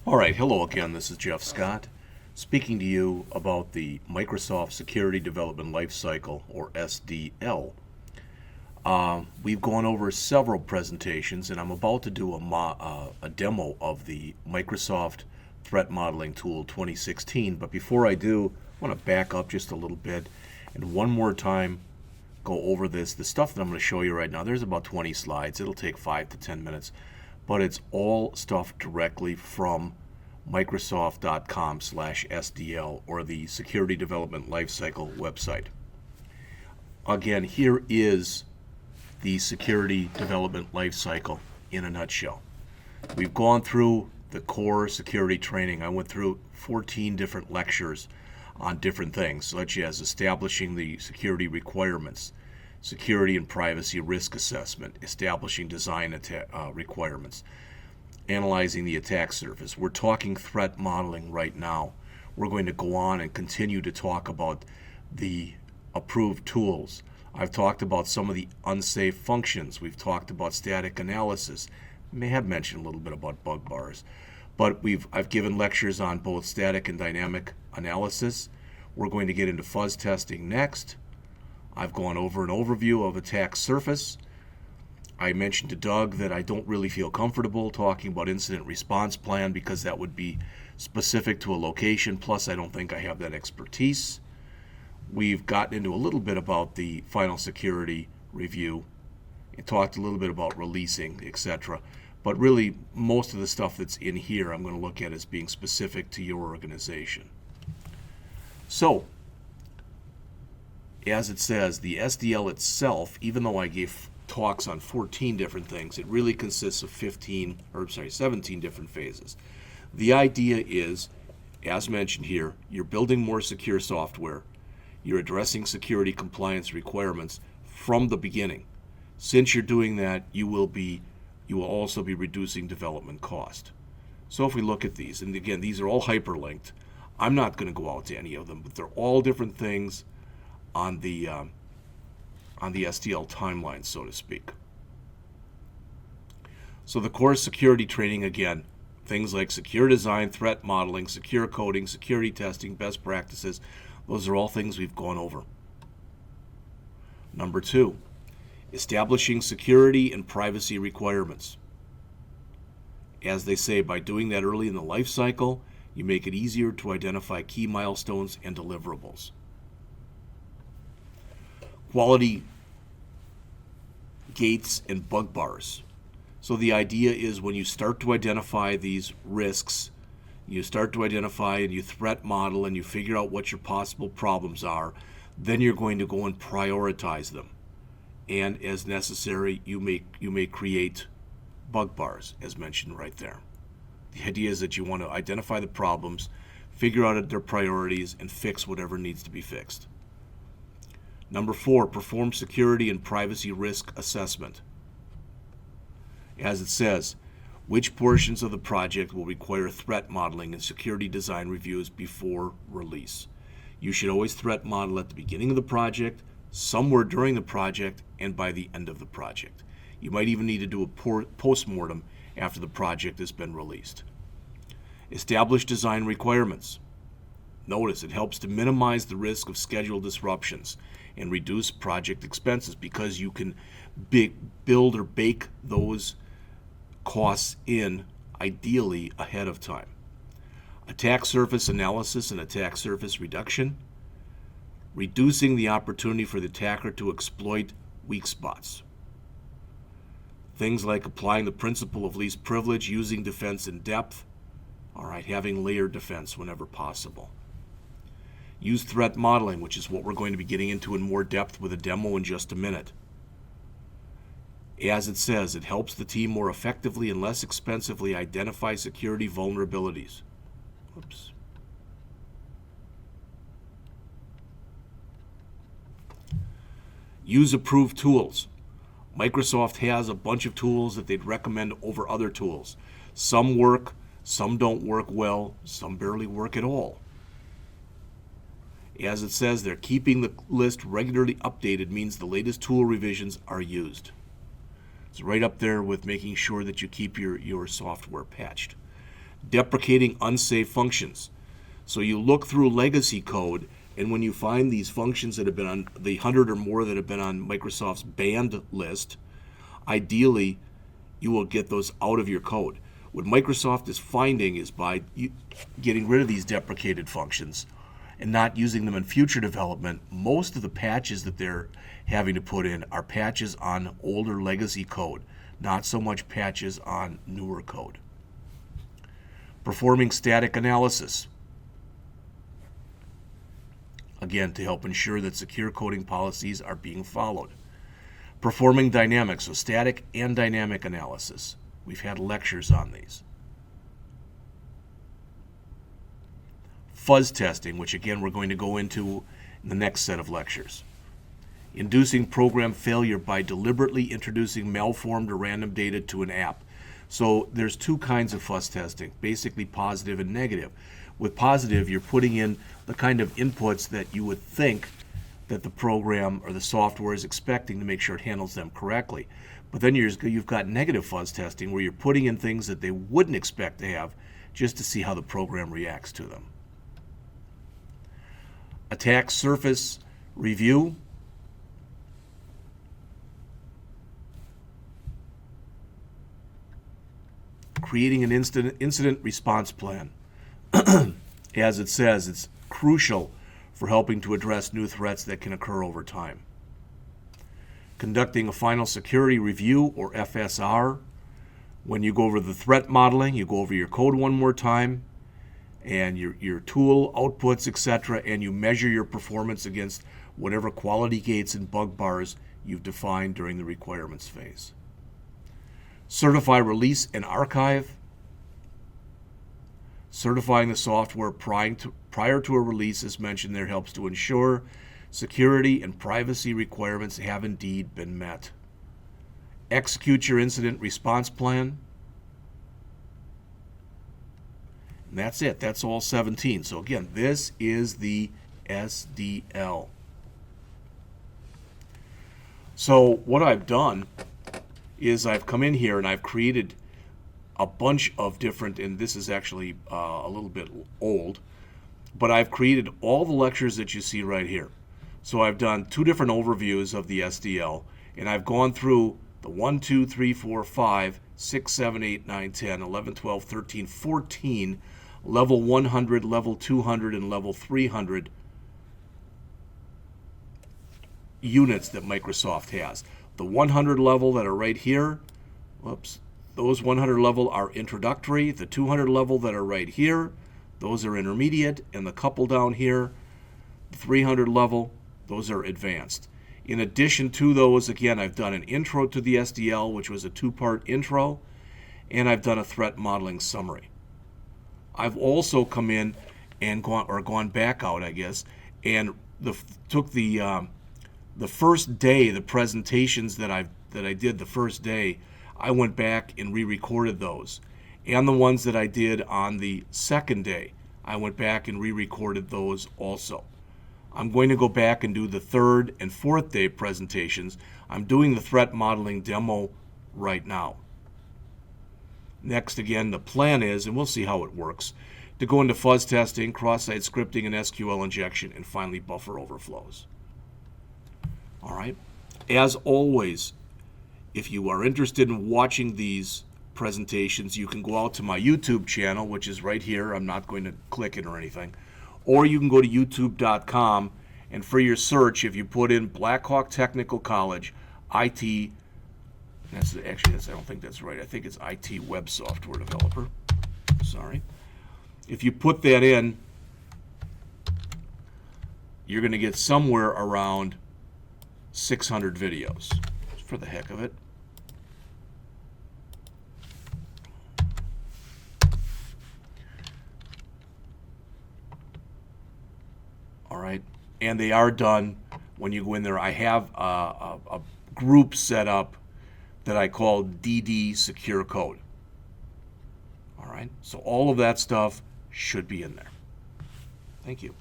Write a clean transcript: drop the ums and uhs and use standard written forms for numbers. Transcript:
All right, hello again. This is Jeff Scott speaking to you about the Microsoft Security Development Lifecycle, or SDL. We've gone over several presentations, and I'm about to do a demo of the Microsoft Threat Modeling Tool 2016. But before I do, I want to back up just a little bit and one more time go over this. The stuff that I'm going to show you right now, there's about 20 slides. It'll take 5 to 10 minutes, but it's all stuff directly from Microsoft.com/SDL, or the Security Development Lifecycle website. Again, here is the Security Development Lifecycle in a nutshell. We've gone through the core security training. I went through 14 different lectures on different things, such as establishing the security requirements, security and privacy risk assessment, establishing design requirements, analyzing the attack surface. We're talking threat modeling right now. We're going to go on and continue to talk about the approved tools. I've talked about some of the unsafe functions. We've talked about static analysis. I may have mentioned a little bit about bug bars. But I've given lectures on both static and dynamic analysis. We're going to get into fuzz testing next. I've gone over an overview of attack surface. I mentioned to Doug that I don't really feel comfortable talking about incident response plan because that would be specific to a location, plus I don't think I have that expertise. We've gotten into a little bit about the final security review and talked a little bit about releasing, etc. But really, most of the stuff that's in here I'm going to look at as being specific to your organization. So, as it says, the SDL itself, even though I gave talks on 14 different things, it really consists of 17 different phases. The idea is, as mentioned here, you're building more secure software. You're addressing security compliance requirements from the beginning. Since you're doing that, you will also be reducing development cost. So if we look at these, and again, these are all hyperlinked. I'm not going to go out to any of them, but they're all different things on the SDL timeline, so to speak. So the core security training, again, things like secure design, threat modeling, secure coding, security testing, best practices, those are all things we've gone over. Number 2, establishing security and privacy requirements. As they say, by doing that early in the life cycle, you make it easier to identify key milestones and deliverables. Quality gates and bug bars. So the idea is when you start to identify these risks, you start to identify and you threat model and you figure out what your possible problems are, then you're going to go and prioritize them. And as necessary, you may create bug bars, as mentioned right there. The idea is that you want to identify the problems, figure out their priorities, and fix whatever needs to be fixed. Number 4, perform security and privacy risk assessment. As it says, which portions of the project will require threat modeling and security design reviews before release? You should always threat model at the beginning of the project, somewhere during the project, and by the end of the project. You might even need to do a post-mortem after the project has been released. Establish design requirements. Notice it helps to minimize the risk of schedule disruptions and reduce project expenses because you can build or bake those costs in ideally ahead of time. Attack surface analysis and attack surface reduction. Reducing the opportunity for the attacker to exploit weak spots. Things like applying the principle of least privilege, using defense in depth, having layered defense whenever possible. Use threat modeling, which is what we're going to be getting into in more depth with a demo in just a minute. As it says, it helps the team more effectively and less expensively identify security vulnerabilities. Oops. Use approved tools. Microsoft has a bunch of tools that they'd recommend over other tools. Some work, some don't work well, some barely work at all. As it says, they're keeping the list regularly updated means the latest tool revisions are used. It's right up there with making sure that you keep your software patched. Deprecating unsafe functions. So you look through legacy code, and when you find these functions that have been on the 100 or more that have been on Microsoft's banned list, ideally you will get those out of your code. What Microsoft is finding is by getting rid of these deprecated functions and not using them in future development, most of the patches that they're having to put in are patches on older legacy code, not so much patches on newer code. Performing static analysis. Again, to help ensure that secure coding policies are being followed. Performing dynamic, so static and dynamic analysis. We've had lectures on these. Fuzz testing, which again we're going to go into in the next set of lectures. Inducing program failure by deliberately introducing malformed or random data to an app. So there's two kinds of fuzz testing, basically positive and negative. With positive, you're putting in the kind of inputs that you would think that the program or the software is expecting to make sure it handles them correctly. But then you've got negative fuzz testing where you're putting in things that they wouldn't expect to have just to see how the program reacts to them. Attack surface review. Creating an incident response plan. As it says, it's crucial for helping to address new threats that can occur over time. Conducting a final security review, or FSR. When you go over the threat modeling, you go over your code one more time, and your tool outputs, etc., and you measure your performance against whatever quality gates and bug bars you've defined during the requirements phase. Certify Release and Archive. Certifying the software prior to a release, as mentioned there, helps to ensure security and privacy requirements have indeed been met. Execute your incident response plan. And that's it. That's all 17. So again, this is the SDL. So what I've done is I've come in here and I've created a bunch of different, and this is actually a little bit old, but I've created all the lectures that you see right here. So I've done two different overviews of the SDL, and I've gone through the 1, 2, 3, 4, 5, 6, 7, 8, 9, 10, 11, 12, 13, 14, level 100, level 200, and level 300 units that Microsoft has. The 100 level that are right here, those 100 level are introductory. The 200 level that are right here, those are intermediate. And the couple down here, the 300 level, those are advanced. In addition to those, again, I've done an intro to the SDL, which was a two-part intro, and I've done a threat modeling summary. I've also come in and gone back out, I guess, and took the first day, the presentations that I did the first day, I went back and re-recorded those. And the ones that I did on the second day, I went back and re-recorded those also. I'm going to go back and do the third and fourth day presentations. I'm doing the threat modeling demo right now. Next, again, the plan is, and we'll see how it works, to go into fuzz testing, cross-site scripting, and SQL injection, and finally buffer overflows. All right. As always, if you are interested in watching these presentations, you can go out to my YouTube channel, which is right here. I'm not going to click it or anything. Or you can go to youtube.com, and for your search, if you put in Blackhawk Technical College, IT, I don't think that's right. I think it's IT Web Software Developer. Sorry. If you put that in, you're going to get somewhere around 600 videos, just for the heck of it. All right, and they are done when you go in there. I have a group set up that I call DD Secure Code. All right, so all of that stuff should be in there. Thank you.